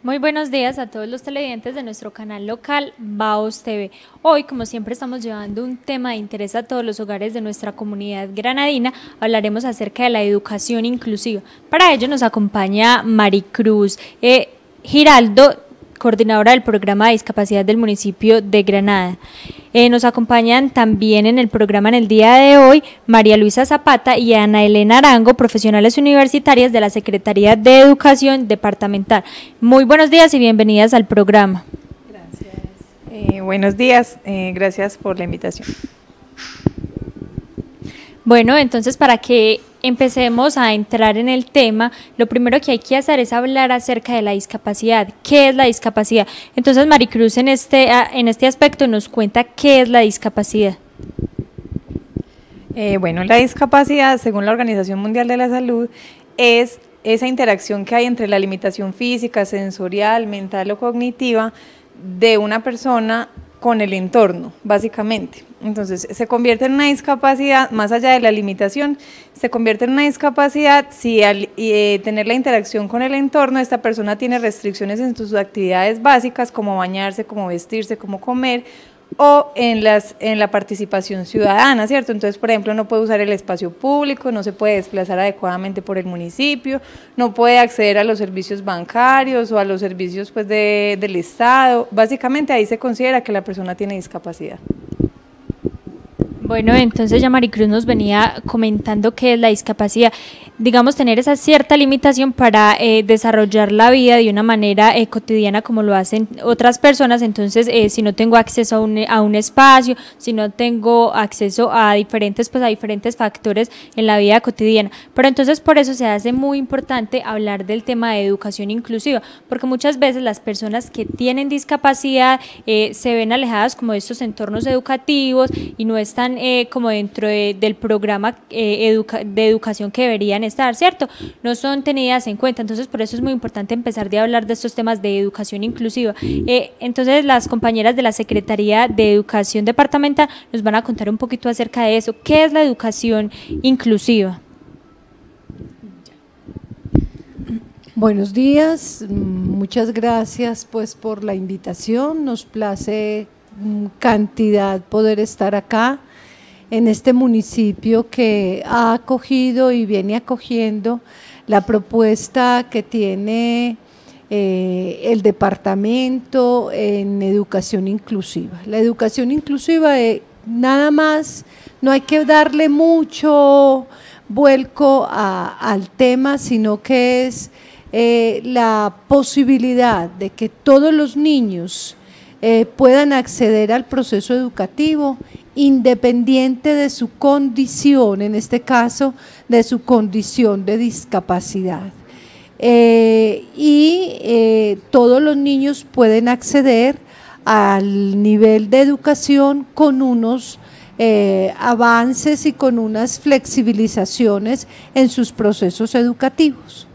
Muy buenos días a todos los televidentes de nuestro canal local Baos TV. Hoy, como siempre, estamos llevando un tema de interés a todos los hogares de nuestra comunidad granadina. Hablaremos acerca de la educación inclusiva. Para ello nos acompaña Maricruz Giraldo, coordinadora del programa de discapacidad del municipio de Granada. Nos acompañan también en el programa en el día de hoy María Luisa Zapata y Ana Elena Arango, profesionales universitarias de la Secretaría de Educación Departamental. Muy buenos días y bienvenidas al programa. Gracias. Buenos días, gracias por la invitación. Bueno, entonces para que empecemos a entrar en el tema, lo primero que hay que hacer es hablar acerca de la discapacidad. ¿Qué es la discapacidad? Entonces Maricruz en este aspecto nos cuenta qué es la discapacidad. Bueno, la discapacidad, según la Organización Mundial de la Salud, es esa interacción que hay entre la limitación física, sensorial, mental o cognitiva de una persona con el entorno, básicamente. Entonces, se convierte en una discapacidad, más allá de la limitación, se convierte en una discapacidad si al tener la interacción con el entorno, esta persona tiene restricciones en sus actividades básicas, como bañarse, como vestirse, como comer, o en la participación ciudadana, ¿cierto? Entonces, por ejemplo, no puede usar el espacio público, no se puede desplazar adecuadamente por el municipio, no puede acceder a los servicios bancarios o a los servicios pues, del Estado. Básicamente ahí se considera que la persona tiene discapacidad. Bueno, entonces ya Maricruz nos venía comentando qué es la discapacidad. Digamos, tener esa cierta limitación para desarrollar la vida de una manera cotidiana como lo hacen otras personas. Entonces, si no tengo acceso a un espacio, si no tengo acceso a diferentes factores en la vida cotidiana. Pero entonces por eso se hace muy importante hablar del tema de educación inclusiva, porque muchas veces las personas que tienen discapacidad se ven alejadas como de estos entornos educativos y no están como dentro del programa de educación que deberían estar, ¿cierto? No son tenidas en cuenta. Entonces por eso es muy importante empezar de hablar de estos temas de educación inclusiva. Entonces las compañeras de la Secretaría de Educación Departamental nos van a contar un poquito acerca de eso. ¿Qué es la educación inclusiva? Buenos días, muchas gracias pues por la invitación. Nos place cantidad poder estar acá en este municipio que ha acogido y viene acogiendo la propuesta que tiene el departamento en educación inclusiva. La educación inclusiva nada más, no hay que darle mucho vuelco al tema, sino que es la posibilidad de que todos los niños puedan acceder al proceso educativo independiente de su condición, en este caso de su condición de discapacidad. Todos los niños pueden acceder al nivel de educación con unos avances y con unas flexibilizaciones en sus procesos educativos.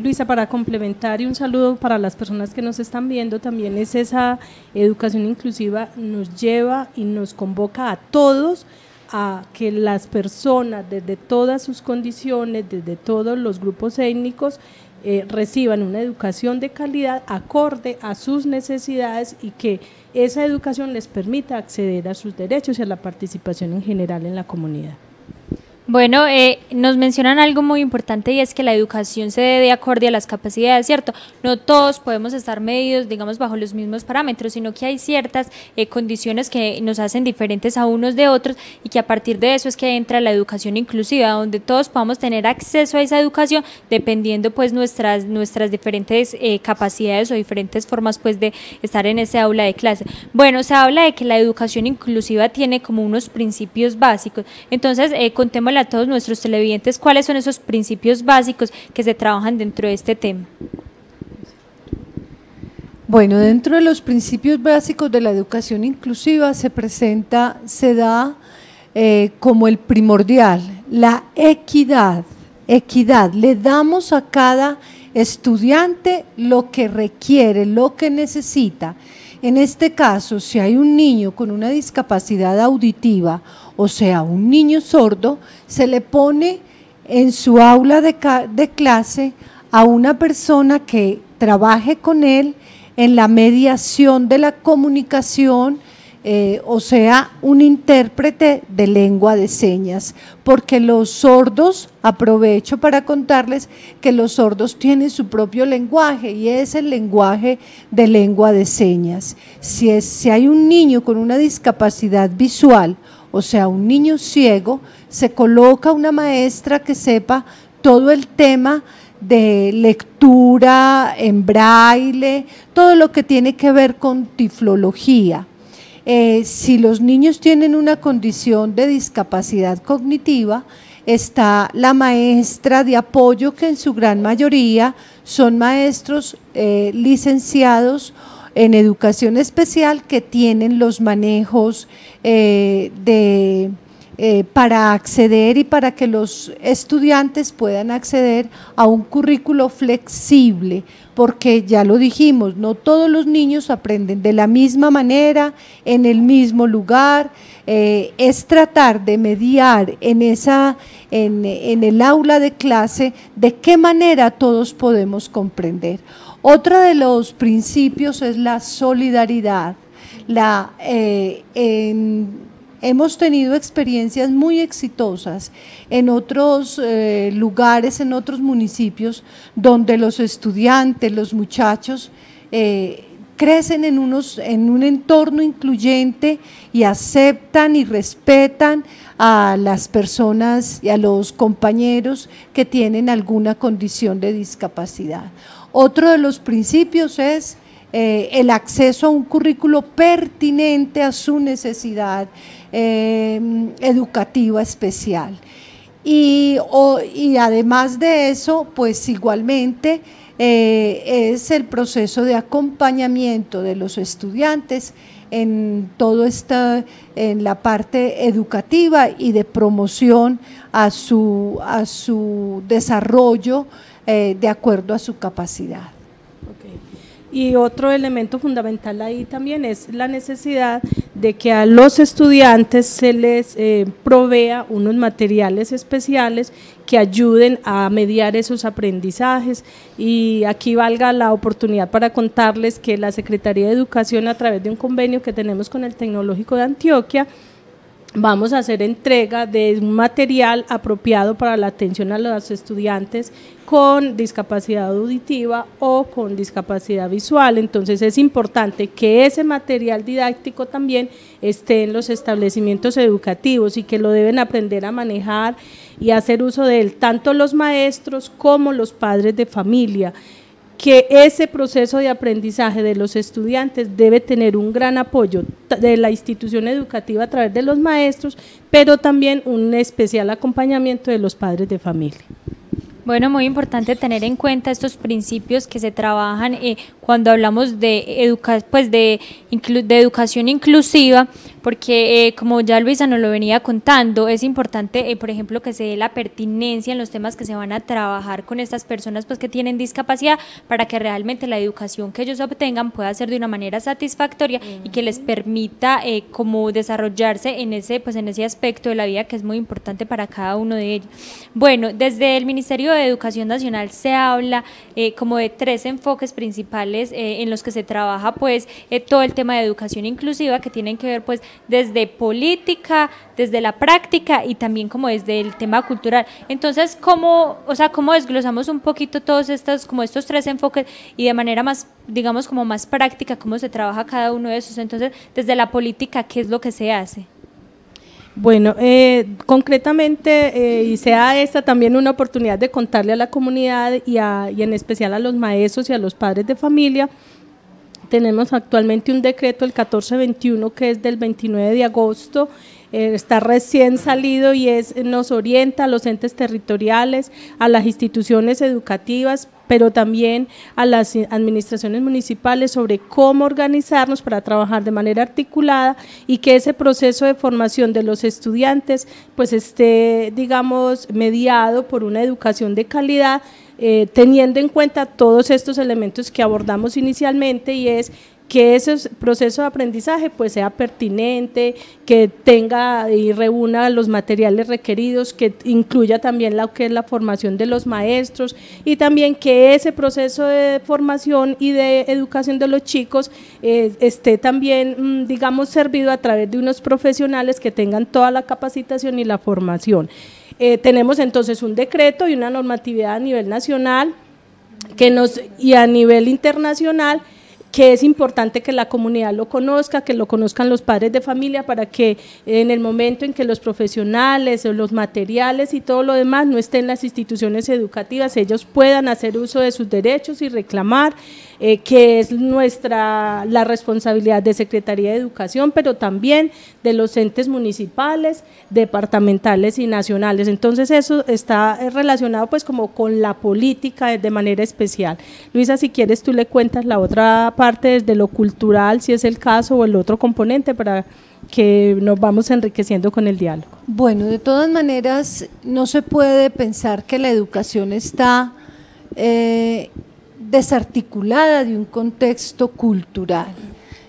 Luisa, para complementar y un saludo para las personas que nos están viendo, también es esa educación inclusiva nos lleva y nos convoca a todos a que las personas desde todas sus condiciones, desde todos los grupos étnicos, reciban una educación de calidad acorde a sus necesidades y que esa educación les permita acceder a sus derechos y a la participación en general en la comunidad. Bueno, nos mencionan algo muy importante y es que la educación se debe acorde a las capacidades, ¿cierto? No todos podemos estar medidos, digamos, bajo los mismos parámetros, sino que hay ciertas condiciones que nos hacen diferentes a unos de otros y que a partir de eso es que entra la educación inclusiva, donde todos podamos tener acceso a esa educación dependiendo pues nuestras diferentes capacidades o diferentes formas pues de estar en ese aula de clase. Bueno, se habla de que la educación inclusiva tiene como unos principios básicos, entonces contémosle a todos nuestros televidentes cuáles son esos principios básicos que se trabajan dentro de este tema. Bueno, dentro de los principios básicos de la educación inclusiva se da como el primordial, la equidad. Le damos a cada estudiante lo que requiere, lo que necesita. En este caso, si hay un niño con una discapacidad auditiva, o sea, un niño sordo, se le pone en su aula de clase a una persona que trabaje con él en la mediación de la comunicación, o sea, un intérprete de lengua de señas, porque los sordos, aprovecho para contarles que los sordos tienen su propio lenguaje y es el lenguaje de lengua de señas. Si hay un niño con una discapacidad visual, o sea, un niño ciego, se coloca una maestra que sepa todo el tema de lectura en braille, todo lo que tiene que ver con tiflología. Si los niños tienen una condición de discapacidad cognitiva, está la maestra de apoyo, que en su gran mayoría son maestros licenciados en educación especial, que tienen los manejos para acceder y para que los estudiantes puedan acceder a un currículo flexible, porque ya lo dijimos, no todos los niños aprenden de la misma manera, en el mismo lugar. Es tratar de mediar en el aula de clase de qué manera todos podemos comprender. Otro de los principios es la solidaridad. Hemos tenido experiencias muy exitosas en otros lugares, en otros municipios, donde los estudiantes, los muchachos, crecen en un entorno incluyente y aceptan y respetan a las personas y a los compañeros que tienen alguna condición de discapacidad. Otro de los principios es el acceso a un currículo pertinente a su necesidad educativa especial. Y además de eso, pues igualmente es el proceso de acompañamiento de los estudiantes en en la parte educativa y de promoción a su desarrollo de acuerdo a su capacidad. Y otro elemento fundamental ahí también es la necesidad de que a los estudiantes se les provea unos materiales especiales que ayuden a mediar esos aprendizajes. Y aquí valga la oportunidad para contarles que la Secretaría de Educación, a través de un convenio que tenemos con el Tecnológico de Antioquia, vamos a hacer entrega de un material apropiado para la atención a los estudiantes con discapacidad auditiva o con discapacidad visual. Entonces es importante que ese material didáctico también esté en los establecimientos educativos y que lo deben aprender a manejar y hacer uso de él tanto los maestros como los padres de familia, que ese proceso de aprendizaje de los estudiantes debe tener un gran apoyo de la institución educativa a través de los maestros, pero también un especial acompañamiento de los padres de familia. Bueno, muy importante tener en cuenta estos principios que se trabajan cuando hablamos de educación inclusiva, porque como ya Luisa nos lo venía contando, es importante, por ejemplo, que se dé la pertinencia en los temas que se van a trabajar con estas personas pues que tienen discapacidad, para que realmente la educación que ellos obtengan pueda ser de una manera satisfactoria y que les permita como desarrollarse en ese aspecto de la vida que es muy importante para cada uno de ellos. Bueno, desde el Ministerio de Educación Nacional se habla como de 3 enfoques principales en los que se trabaja pues todo el tema de educación inclusiva, que tienen que ver pues desde política, desde la práctica y también como desde el tema cultural. Entonces, ¿cómo desglosamos un poquito todos estos 3 enfoques y de manera más, digamos, como más práctica, cómo se trabaja cada uno de esos? Entonces, desde la política, ¿qué es lo que se hace? Bueno, concretamente, y sea esta también una oportunidad de contarle a la comunidad y en especial a los maestros y a los padres de familia, tenemos actualmente un decreto, el 1421, que es del 29 de agosto, está recién salido y nos orienta a los entes territoriales, a las instituciones educativas, pero también a las administraciones municipales sobre cómo organizarnos para trabajar de manera articulada y que ese proceso de formación de los estudiantes pues esté, digamos, mediado por una educación de calidad, teniendo en cuenta todos estos elementos que abordamos inicialmente, y es que ese proceso de aprendizaje pues sea pertinente, que tenga y reúna los materiales requeridos, que incluya también lo que es la formación de los maestros y también que ese proceso de formación y de educación de los chicos esté también, digamos, servido a través de unos profesionales que tengan toda la capacitación y la formación. Tenemos entonces un decreto y una normatividad a nivel nacional y a nivel internacional, que es importante que la comunidad lo conozca, que lo conozcan los padres de familia, para que en el momento en que los profesionales o los materiales y todo lo demás no estén en las instituciones educativas, ellos puedan hacer uso de sus derechos y reclamar, que es la responsabilidad de Secretaría de Educación, pero también de los entes municipales, departamentales y nacionales. Entonces eso está relacionado pues como con la política de manera especial. Luisa, si quieres tú le cuentas la otra parte desde lo cultural, si es el caso, o el otro componente, para que nos vamos enriqueciendo con el diálogo. Bueno, de todas maneras, no se puede pensar que la educación está desarticulada de un contexto cultural.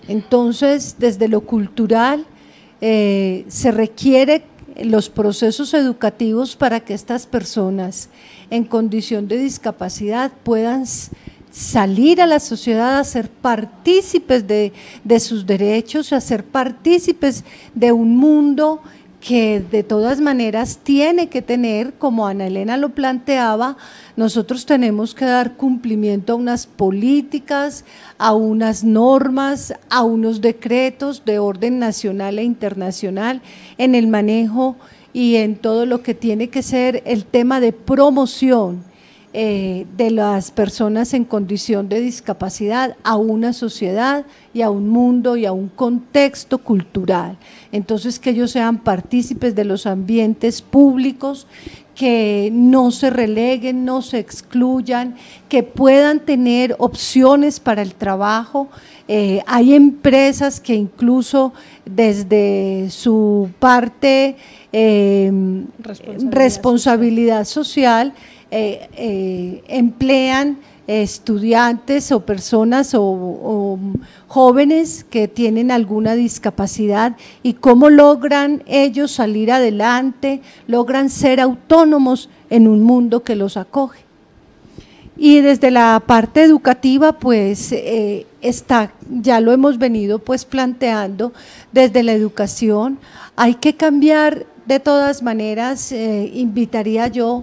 Entonces, desde lo cultural, se requiere los procesos educativos para que estas personas en condición de discapacidad puedan salir a la sociedad a ser partícipes de sus derechos, a ser partícipes de un mundo que de todas maneras tiene que tener, como Ana Elena lo planteaba, nosotros tenemos que dar cumplimiento a unas políticas, a unas normas, a unos decretos de orden nacional e internacional en el manejo y en todo lo que tiene que ser el tema de promoción de las personas en condición de discapacidad a una sociedad y a un mundo y a un contexto cultural. Entonces, que ellos sean partícipes de los ambientes públicos, que no se releguen, no se excluyan, que puedan tener opciones para el trabajo. Hay empresas que incluso desde su parte responsabilidad social emplean estudiantes o personas o jóvenes que tienen alguna discapacidad, y cómo logran ellos salir adelante, logran ser autónomos en un mundo que los acoge. Y desde la parte educativa, pues ya lo hemos venido pues planteando, desde la educación hay que cambiar de todas maneras. Invitaría yo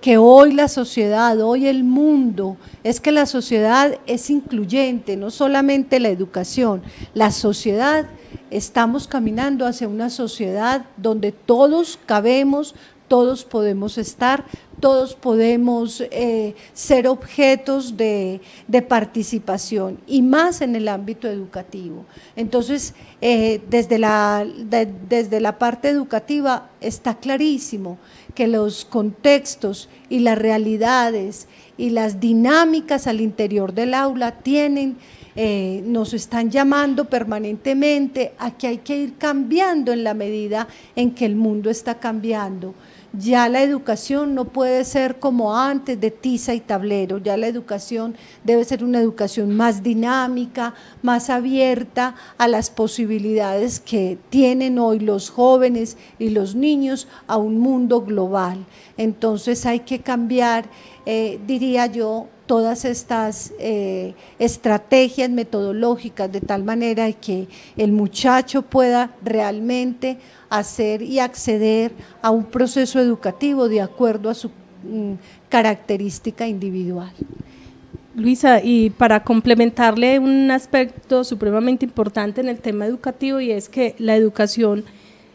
que hoy la sociedad, hoy el mundo, es que la sociedad es incluyente, no solamente la educación, la sociedad, estamos caminando hacia una sociedad donde todos cabemos, todos podemos estar, todos podemos ser objetos de participación, y más en el ámbito educativo. Entonces, desde la parte educativa está clarísimo que los contextos y las realidades y las dinámicas al interior del aula nos están llamando permanentemente a que hay que ir cambiando en la medida en que el mundo está cambiando. Ya la educación no puede ser como antes, de tiza y tablero. Ya la educación debe ser una educación más dinámica, más abierta a las posibilidades que tienen hoy los jóvenes y los niños a un mundo global. Entonces hay que cambiar, diría yo, todas estas estrategias metodológicas de tal manera que el muchacho pueda realmente hacer y acceder a un proceso educativo de acuerdo a su característica individual. Luisa, y para complementarle un aspecto supremamente importante en el tema educativo, y es que la educación,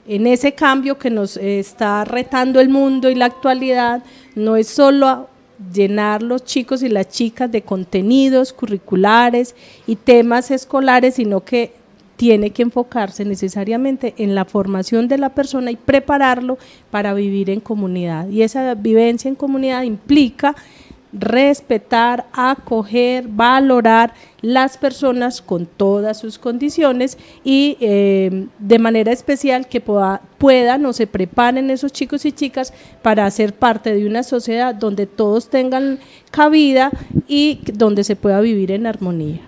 en ese cambio que nos está retando el mundo y la actualidad, no es solo llenar los chicos y las chicas de contenidos curriculares y temas escolares, sino que tiene que enfocarse necesariamente en la formación de la persona y prepararlo para vivir en comunidad. Y esa vivencia en comunidad implica respetar, acoger, valorar las personas con todas sus condiciones y de manera especial que puedan o se preparen esos chicos y chicas para ser parte de una sociedad donde todos tengan cabida y donde se pueda vivir en armonía.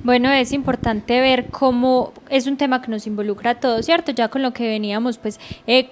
Bueno, es importante ver cómo es un tema que nos involucra a todos, ¿cierto? Ya con lo que veníamos pues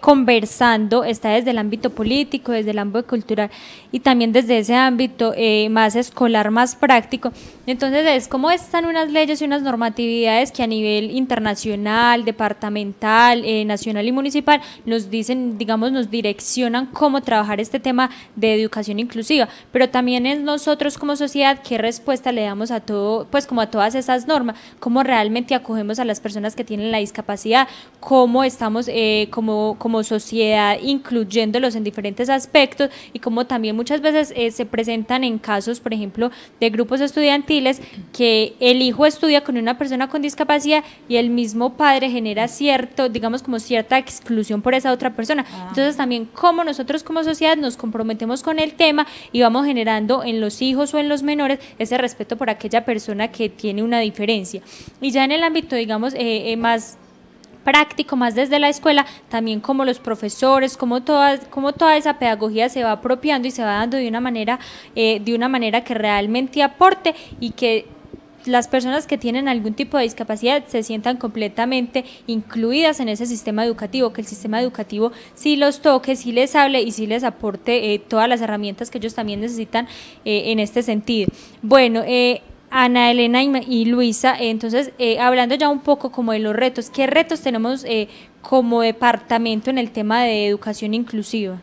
conversando, está desde el ámbito político, desde el ámbito cultural y también desde ese ámbito más escolar, más práctico. Entonces es cómo están unas leyes y unas normatividades que a nivel internacional, departamental, nacional y municipal nos dicen, digamos, nos direccionan cómo trabajar este tema de educación inclusiva, pero también es nosotros como sociedad qué respuesta le damos a todo, pues como a todas esas normas, cómo realmente acogemos a las personas que tienen la discapacidad, cómo estamos como sociedad incluyéndolos en diferentes aspectos y cómo también muchas veces se presentan en casos, por ejemplo, de grupos estudiantiles que el hijo estudia con una persona con discapacidad y el mismo padre genera cierto, digamos como cierta exclusión por esa otra persona. Entonces también cómo nosotros como sociedad nos comprometemos con el tema y vamos generando en los hijos o en los menores ese respeto por aquella persona que tiene una diferencia. Y ya en el ámbito, digamos, más práctico, más desde la escuela, también como los profesores, como toda esa pedagogía se va apropiando y se va dando de una manera que realmente aporte y que las personas que tienen algún tipo de discapacidad se sientan completamente incluidas en ese sistema educativo, que el sistema educativo sí los toque, sí les hable y sí les aporte todas las herramientas que ellos también necesitan en este sentido. Bueno, Ana Elena y Luisa, entonces hablando ya un poco como de los retos, ¿qué retos tenemos como departamento en el tema de educación inclusiva?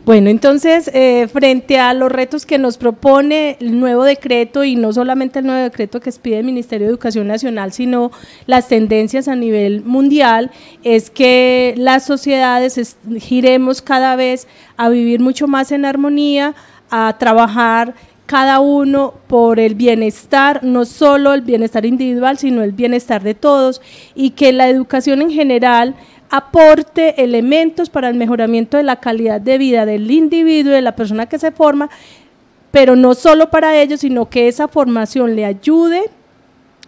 Bueno, entonces, frente a los retos que nos propone el nuevo decreto, y no solamente el nuevo decreto que expide el Ministerio de Educación Nacional, sino las tendencias a nivel mundial, es que las sociedades giremos cada vez a vivir mucho más en armonía, a trabajar cada uno por el bienestar, no solo el bienestar individual, sino el bienestar de todos, y que la educación en general aporte elementos para el mejoramiento de la calidad de vida del individuo, de la persona que se forma, pero no solo para ello, sino que esa formación le ayude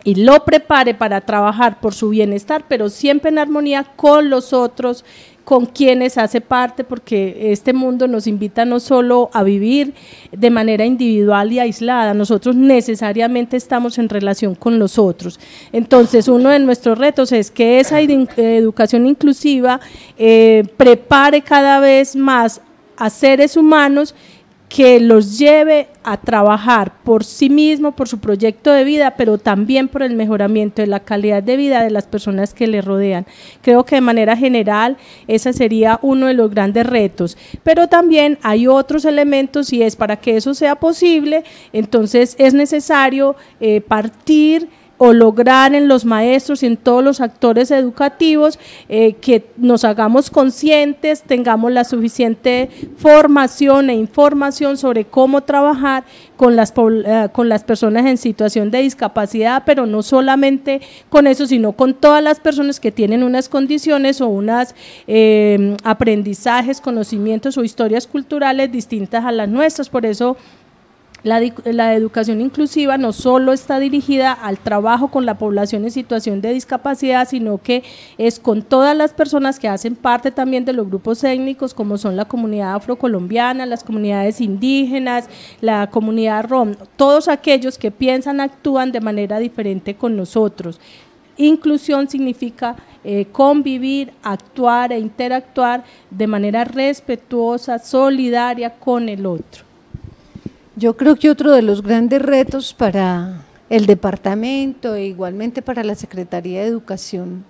y lo prepare para trabajar por su bienestar, pero siempre en armonía con los otros, con quienes hace parte, porque este mundo nos invita no solo a vivir de manera individual y aislada, nosotros necesariamente estamos en relación con los otros. Entonces, uno de nuestros retos es que esa educación inclusiva prepare cada vez más a seres humanos que los lleve a trabajar por sí mismo, por su proyecto de vida, pero también por el mejoramiento de la calidad de vida de las personas que le rodean. Creo que de manera general ese sería uno de los grandes retos, pero también hay otros elementos y es para que eso sea posible, entonces es necesario partir o lograr en los maestros y en todos los actores educativos que nos hagamos conscientes, tengamos la suficiente formación e información sobre cómo trabajar con las personas en situación de discapacidad, pero no solamente con eso, sino con todas las personas que tienen unas condiciones o unos aprendizajes, conocimientos o historias culturales distintas a las nuestras. Por eso la educación inclusiva no solo está dirigida al trabajo con la población en situación de discapacidad, sino que es con todas las personas que hacen parte también de los grupos étnicos, como son la comunidad afrocolombiana, las comunidades indígenas, la comunidad rom, todos aquellos que piensan, actúan de manera diferente con nosotros. Inclusión significa convivir, actuar e interactuar de manera respetuosa, solidaria con el otro. Yo creo que otro de los grandes retos para el departamento e igualmente para la Secretaría de Educación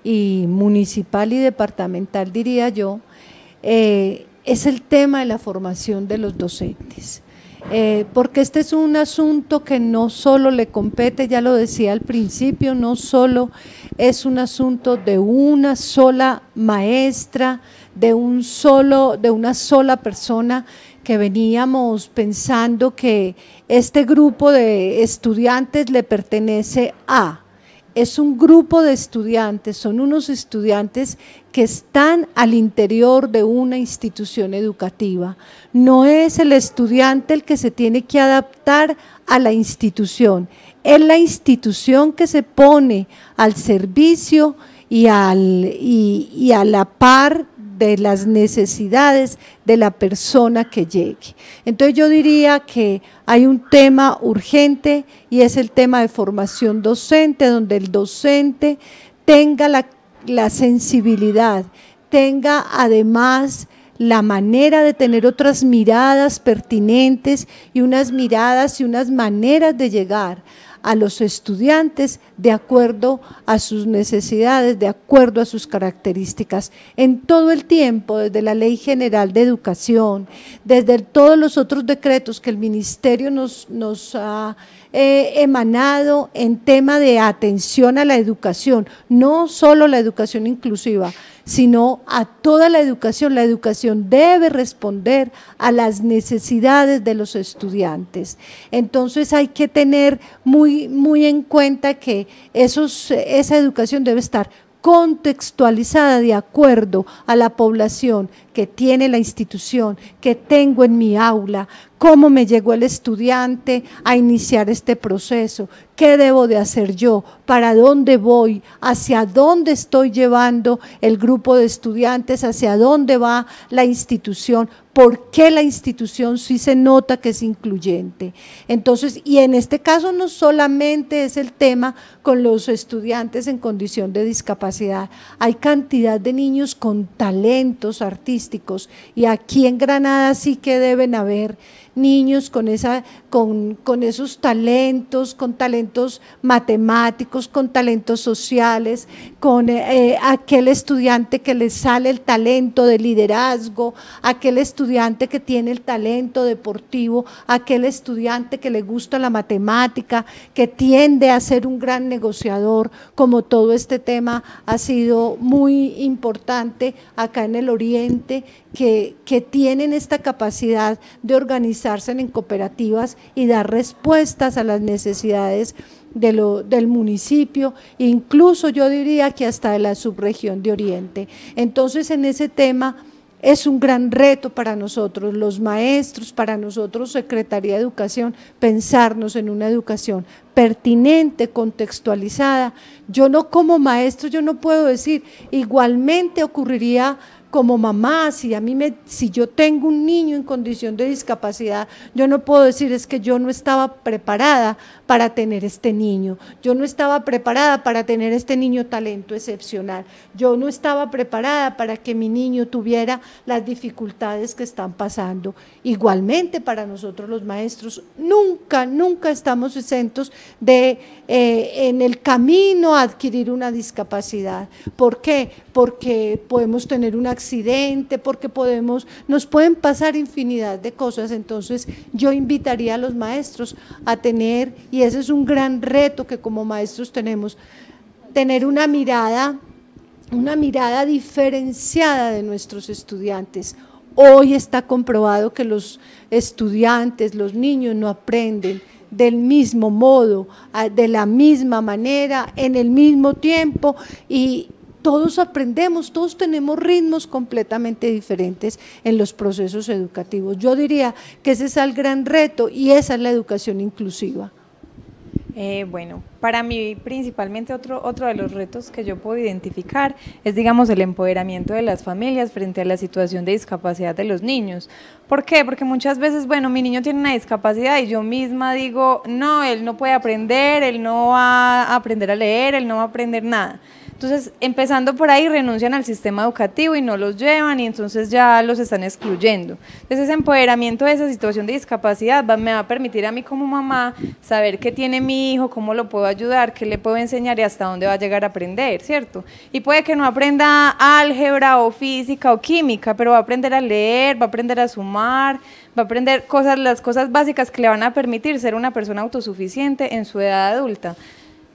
y municipal y departamental, diría yo, es el tema de la formación de los docentes. Porque este es un asunto que no solo le compete, ya lo decía al principio, no solo es un asunto de una sola maestra, de una sola persona, que veníamos pensando que este grupo de estudiantes le pertenece a, es un grupo de estudiantes, son unos estudiantes que están al interior de una institución educativa. No es el estudiante el que se tiene que adaptar a la institución, es la institución que se pone al servicio y a la par de las necesidades de la persona que llegue. Entonces yo diría que hay un tema urgente y es el tema de formación docente, donde el docente tenga la sensibilidad, tenga además la manera de tener otras miradas pertinentes y unas miradas y unas maneras de llegar a los estudiantes de acuerdo a sus necesidades, de acuerdo a sus características, en todo el tiempo, desde la Ley General de Educación, desde todos los otros decretos que el Ministerio nos ha emanado en tema de atención a la educación, no solo la educación inclusiva, sino a toda la educación. La educación debe responder a las necesidades de los estudiantes. Entonces hay que tener muy en cuenta que esa educación debe estar contextualizada de acuerdo a la población que tiene la institución, que tengo en mi aula, cómo me llegó el estudiante a iniciar este proceso, qué debo de hacer yo, para dónde voy, hacia dónde estoy llevando el grupo de estudiantes, hacia dónde va la institución, por qué la institución sí se nota que es incluyente. Entonces, y en este caso no solamente es el tema con los estudiantes en condición de discapacidad, hay cantidad de niños con talentos artísticos y aquí en Granada sí que deben haber niños con esos talentos, con talentos matemáticos, con talentos sociales, con aquel estudiante que le sale el talento de liderazgo, aquel estudiante que tiene el talento deportivo, aquel estudiante que le gusta la matemática, que tiende a ser un gran negociador, como todo este tema ha sido muy importante acá en el Oriente, que tienen esta capacidad de organizarse en cooperativas y dar respuestas a las necesidades del municipio, incluso yo diría que hasta de la subregión de Oriente. Entonces en ese tema es un gran reto para nosotros, los maestros, para nosotros Secretaría de Educación, pensarnos en una educación pertinente, contextualizada. Yo no como maestro, yo no puedo decir, igualmente ocurriría como mamá, si yo tengo un niño en condición de discapacidad, yo no puedo decir es que yo no estaba preparada para tener este niño, yo no estaba preparada para tener este niño talento excepcional, yo no estaba preparada para que mi niño tuviera las dificultades que están pasando. Igualmente para nosotros los maestros, nunca estamos exentos de en el camino a adquirir una discapacidad. ¿Por qué? Porque podemos tener un accidente, porque nos pueden pasar infinidad de cosas. Entonces yo invitaría a los maestros a tener, y ese es un gran reto que como maestros tenemos, tener una mirada diferenciada de nuestros estudiantes. Hoy está comprobado que los estudiantes, los niños no aprenden del mismo modo, de la misma manera, en el mismo tiempo, y todos aprendemos, todos tenemos ritmos completamente diferentes en los procesos educativos. Yo diría que ese es el gran reto y esa es la educación inclusiva. Bueno, para mí principalmente otro de los retos que yo puedo identificar es, digamos, el empoderamiento de las familias frente a la situación de discapacidad de los niños. ¿Por qué? Porque muchas veces, bueno, mi niño tiene una discapacidad y yo misma digo, no, él no puede aprender, él no va a aprender a leer, él no va a aprender nada. Entonces, empezando por ahí, renuncian al sistema educativo y no los llevan y entonces ya los están excluyendo. Entonces, ese empoderamiento de esa situación de discapacidad me va a permitir a mí como mamá saber qué tiene mi hijo, cómo lo puedo ayudar, qué le puedo enseñar y hasta dónde va a llegar a aprender, ¿cierto? Y puede que no aprenda álgebra o física o química, pero va a aprender a leer, va a aprender a sumar, va a aprender las cosas básicas que le van a permitir ser una persona autosuficiente en su edad adulta.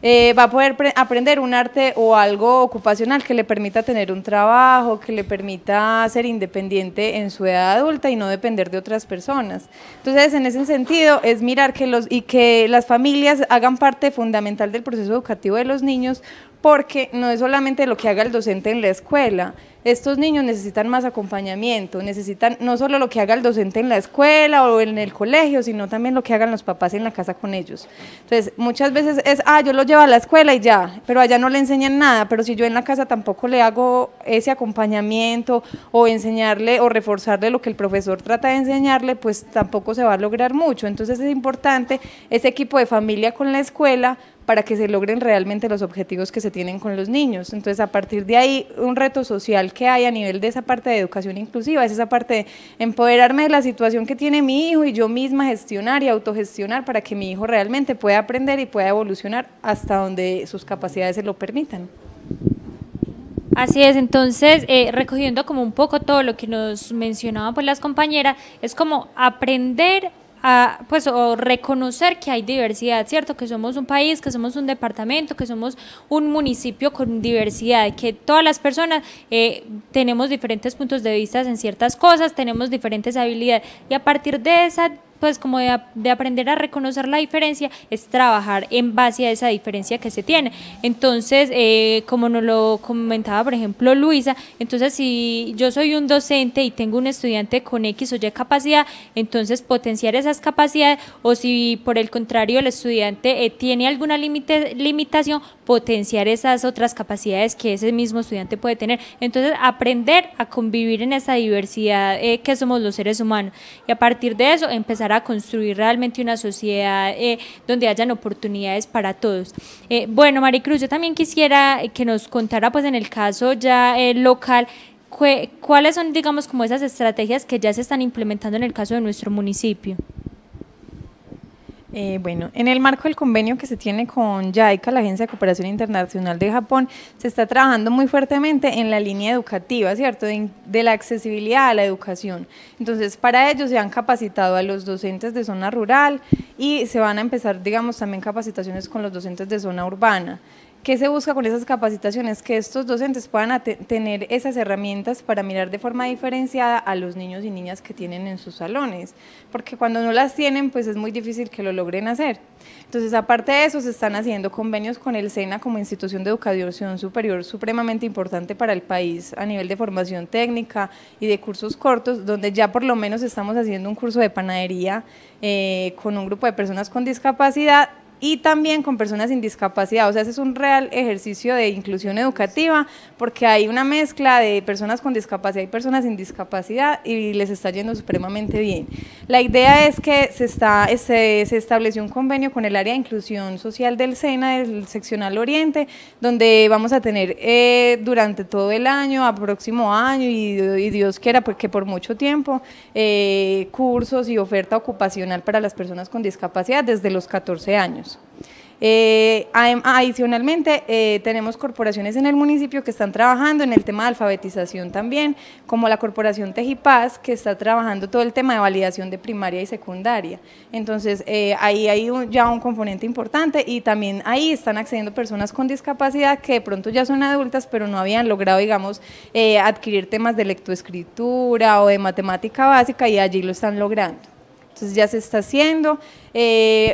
Va a poder aprender un arte o algo ocupacional que le permita tener un trabajo, que le permita ser independiente en su edad adulta y no depender de otras personas. Entonces, en ese sentido, es mirar que las familias hagan parte fundamental del proceso educativo de los niños, porque no es solamente lo que haga el docente en la escuela. Estos niños necesitan más acompañamiento, necesitan no solo lo que haga el docente en la escuela o en el colegio, sino también lo que hagan los papás en la casa con ellos. Entonces, muchas veces es, yo lo llevo a la escuela y ya, pero allá no le enseñan nada, pero si yo en la casa tampoco le hago ese acompañamiento o enseñarle o reforzarle lo que el profesor trata de enseñarle, pues tampoco se va a lograr mucho. Entonces, es importante ese equipo de familia con la escuela para que se logren realmente los objetivos que se tienen con los niños. Entonces, a partir de ahí, un reto social que hay a nivel de esa parte de educación inclusiva, es esa parte de empoderarme de la situación que tiene mi hijo y yo misma gestionar y autogestionar para que mi hijo realmente pueda aprender y pueda evolucionar hasta donde sus capacidades se lo permitan. Así es, entonces, recogiendo como un poco todo lo que nos mencionaban pues las compañeras, es como aprender pues o reconocer que hay diversidad, ¿cierto? Que somos un país, que somos un departamento, que somos un municipio con diversidad, que todas las personas tenemos diferentes puntos de vista en ciertas cosas, tenemos diferentes habilidades y a partir de esa pues como de aprender a reconocer la diferencia, es trabajar en base a esa diferencia que se tiene. Entonces, como nos lo comentaba, por ejemplo, Luisa, entonces si yo soy un docente y tengo un estudiante con X o Y capacidad, entonces potenciar esas capacidades, o si por el contrario el estudiante tiene alguna limitación, potenciar esas otras capacidades que ese mismo estudiante puede tener. Entonces, aprender a convivir en esa diversidad que somos los seres humanos y a partir de eso empezar a construir realmente una sociedad donde hayan oportunidades para todos. Bueno, Maricruz, yo también quisiera que nos contara pues en el caso ya local, ¿cuáles son, digamos, como esas estrategias que ya se están implementando en el caso de nuestro municipio? Bueno, en el marco del convenio que se tiene con JICA, la Agencia de Cooperación Internacional de Japón, se está trabajando muy fuertemente en la línea educativa, ¿cierto?, de la accesibilidad a la educación. Entonces, para ello se han capacitado a los docentes de zona rural y se van a empezar, digamos, también capacitaciones con los docentes de zona urbana. ¿Qué se busca con esas capacitaciones? Que estos docentes puedan tener esas herramientas para mirar de forma diferenciada a los niños y niñas que tienen en sus salones, porque cuando no las tienen, pues es muy difícil que lo logren hacer. Entonces, aparte de eso, se están haciendo convenios con el SENA como institución de educación superior supremamente importante para el país a nivel de formación técnica y de cursos cortos, donde ya por lo menos estamos haciendo un curso de panadería con un grupo de personas con discapacidad y también con personas sin discapacidad. O sea, ese es un real ejercicio de inclusión educativa porque hay una mezcla de personas con discapacidad y personas sin discapacidad y les está yendo supremamente bien. La idea es que se estableció un convenio con el área de inclusión social del SENA, del seccional Oriente, donde vamos a tener durante todo el año, a próximo año y Dios quiera porque por mucho tiempo, cursos y oferta ocupacional para las personas con discapacidad desde los 14 años. Adicionalmente, tenemos corporaciones en el municipio que están trabajando en el tema de alfabetización también, como la corporación Tejipaz, que está trabajando todo el tema de validación de primaria y secundaria. Entonces, ahí hay ya un componente importante y también ahí están accediendo personas con discapacidad que de pronto ya son adultas, pero no habían logrado, digamos, adquirir temas de lectoescritura o de matemática básica y allí lo están logrando. Entonces ya se está haciendo.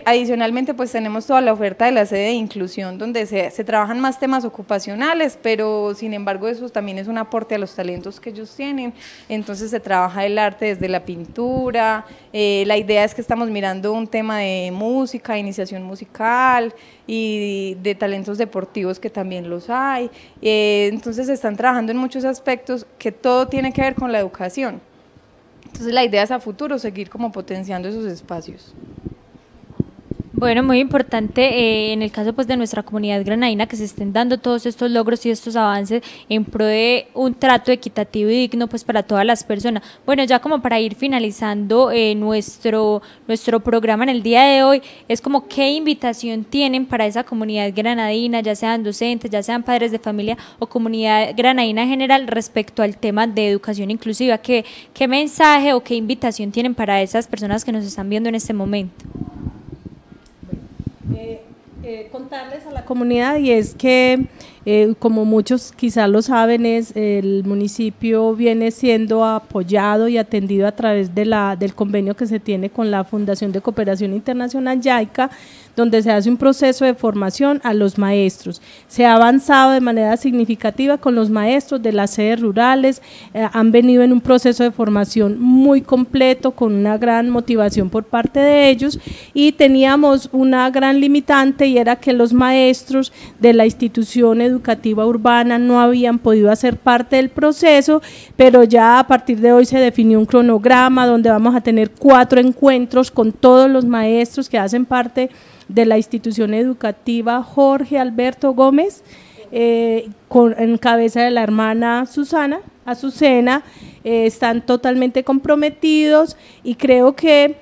Adicionalmente pues tenemos toda la oferta de la sede de inclusión donde se trabajan más temas ocupacionales, pero sin embargo eso también es un aporte a los talentos que ellos tienen. Entonces se trabaja el arte desde la pintura, la idea es que estamos mirando un tema de música, iniciación musical y de talentos deportivos que también los hay. Entonces se están trabajando en muchos aspectos que todo tiene que ver con la educación. Entonces la idea es a futuro seguir como potenciando esos espacios. Bueno, muy importante en el caso pues de nuestra comunidad granadina que se estén dando todos estos logros y estos avances en pro de un trato equitativo y digno pues para todas las personas. Bueno, ya como para ir finalizando nuestro programa en el día de hoy, es como qué invitación tienen para esa comunidad granadina, ya sean docentes, ya sean padres de familia o comunidad granadina en general respecto al tema de educación inclusiva, qué mensaje o qué invitación tienen para esas personas que nos están viendo en este momento. contarles a la comunidad, y es que como muchos quizás lo saben, el municipio viene siendo apoyado y atendido a través del convenio que se tiene con la Fundación de Cooperación Internacional YAICA, donde se hace un proceso de formación a los maestros. Se ha avanzado de manera significativa con los maestros de las sedes rurales, han venido en un proceso de formación muy completo, con una gran motivación por parte de ellos, y teníamos una gran limitante, y era que los maestros de la institución educativa urbana no habían podido hacer parte del proceso, pero ya a partir de hoy se definió un cronograma donde vamos a tener 4 encuentros con todos los maestros que hacen parte de la institución educativa Jorge Alberto Gómez, en cabeza de la hermana Azucena, están totalmente comprometidos, y creo que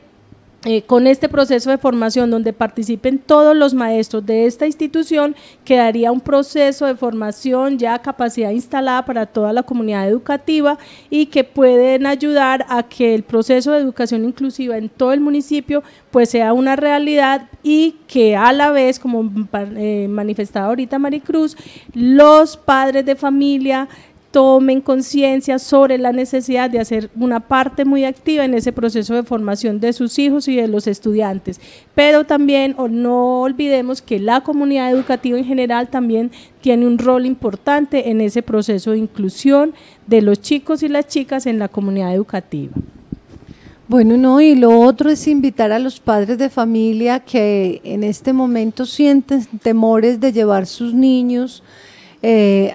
con este proceso de formación donde participen todos los maestros de esta institución, quedaría un proceso de formación ya capacidad instalada para toda la comunidad educativa, y que pueden ayudar a que el proceso de educación inclusiva en todo el municipio pues sea una realidad, y que a la vez, como manifestaba ahorita Maricruz, los padres de familia tomen conciencia sobre la necesidad de hacer una parte muy activa en ese proceso de formación de sus hijos y de los estudiantes, pero también no olvidemos que la comunidad educativa en general también tiene un rol importante en ese proceso de inclusión de los chicos y las chicas en la comunidad educativa. Bueno, no, y lo otro es invitar a los padres de familia que en este momento sienten temores de llevar sus niños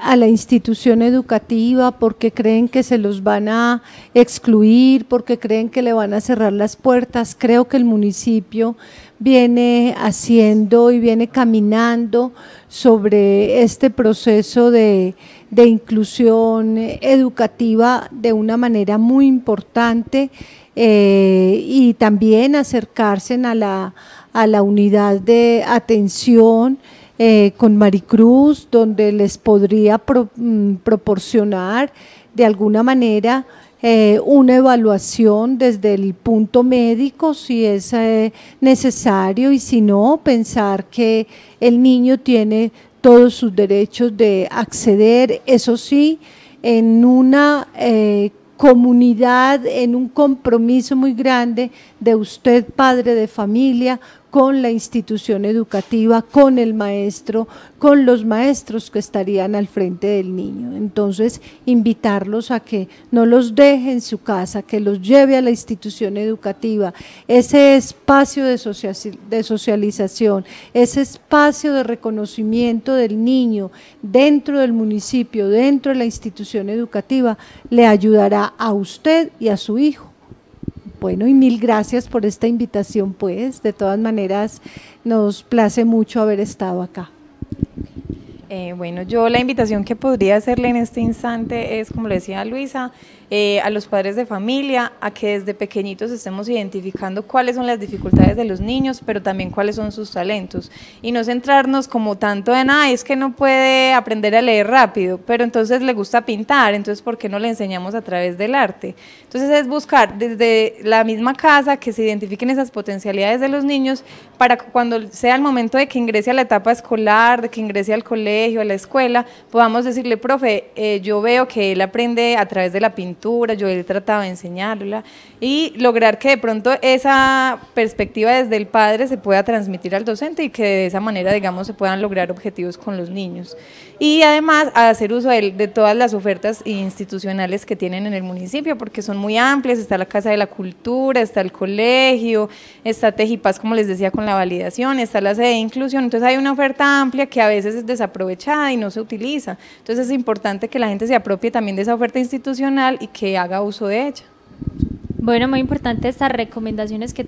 a la institución educativa porque creen que se los van a excluir, porque creen que le van a cerrar las puertas. Creo que el municipio viene haciendo y viene caminando sobre este proceso de inclusión educativa de una manera muy importante, y también acercarse a la unidad de atención con Maricruz, donde les podría proporcionar de alguna manera una evaluación desde el punto médico si es necesario, y si no, pensar que el niño tiene todos sus derechos de acceder, eso sí, en una comunidad, en un compromiso muy grande de usted, padre de familia, con la institución educativa, con el maestro, con los maestros que estarían al frente del niño. Entonces, invitarlos a que no los deje en su casa, que los lleve a la institución educativa, ese espacio de socialización, ese espacio de reconocimiento del niño dentro del municipio, dentro de la institución educativa, le ayudará a usted y a su hijo. Bueno, y mil gracias por esta invitación, pues, de todas maneras nos place mucho haber estado acá. Bueno, yo la invitación que podría hacerle en este instante es, como le decía Luisa, a los padres de familia, a que desde pequeñitos estemos identificando cuáles son las dificultades de los niños, pero también cuáles son sus talentos, y no centrarnos como tanto en, es que no puede aprender a leer rápido, pero entonces le gusta pintar, entonces ¿por qué no le enseñamos a través del arte? Entonces es buscar desde la misma casa que se identifiquen esas potencialidades de los niños, para que cuando sea el momento de que ingrese a la etapa escolar, de que ingrese al colegio, a la escuela, podamos decirle, profe, yo veo que él aprende a través de la pintura, yo he tratado de enseñarla, y lograr que de pronto esa perspectiva desde el padre se pueda transmitir al docente, y que de esa manera, digamos, se puedan lograr objetivos con los niños. Y además hacer uso de todas las ofertas institucionales que tienen en el municipio, porque son muy amplias. Está la Casa de la Cultura, está el colegio, está Tejipaz, como les decía, con la validación, está la sede de inclusión. Entonces hay una oferta amplia que a veces es desaprovechada y no se utiliza. Entonces es importante que la gente se apropie también de esa oferta institucional y que haga uso de ella. Bueno, muy importante estas recomendaciones que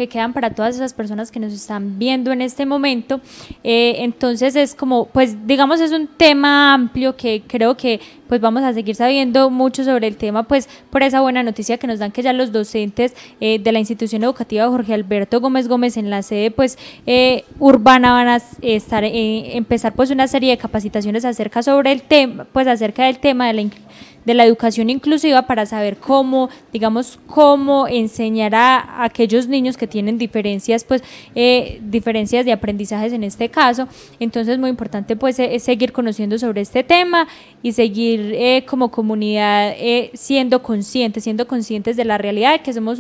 quedan para todas esas personas que nos están viendo en este momento. Entonces es como, pues digamos, es un tema amplio que creo que pues vamos a seguir sabiendo mucho sobre el tema, pues por esa buena noticia que nos dan, que ya los docentes de la institución educativa Jorge Alberto Gómez en la sede pues urbana van a empezar pues una serie de capacitaciones acerca del tema de la educación inclusiva para saber cómo, digamos, cómo enseñar a aquellos niños que tienen diferencias, pues diferencias de aprendizajes en este caso. Entonces muy importante pues es seguir conociendo sobre este tema y seguir como comunidad siendo conscientes de la realidad de que somos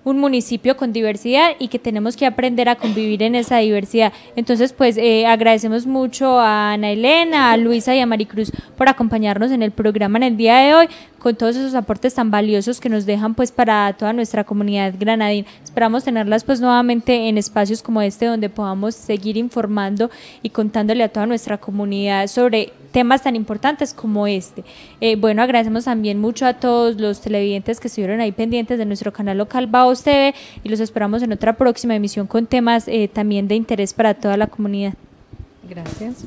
un municipio con diversidad y que tenemos que aprender a convivir en esa diversidad. Entonces, pues agradecemos mucho a Ana Elena, a Luisa y a Maricruz por acompañarnos en el programa en el día de hoy, con todos esos aportes tan valiosos que nos dejan pues para toda nuestra comunidad granadina. Esperamos tenerlas pues nuevamente en espacios como este donde podamos seguir informando y contándole a toda nuestra comunidad sobre temas tan importantes como este. Bueno, agradecemos también mucho a todos los televidentes que estuvieron ahí pendientes de nuestro canal local Baos TV y los esperamos en otra próxima emisión con temas también de interés para toda la comunidad. Gracias.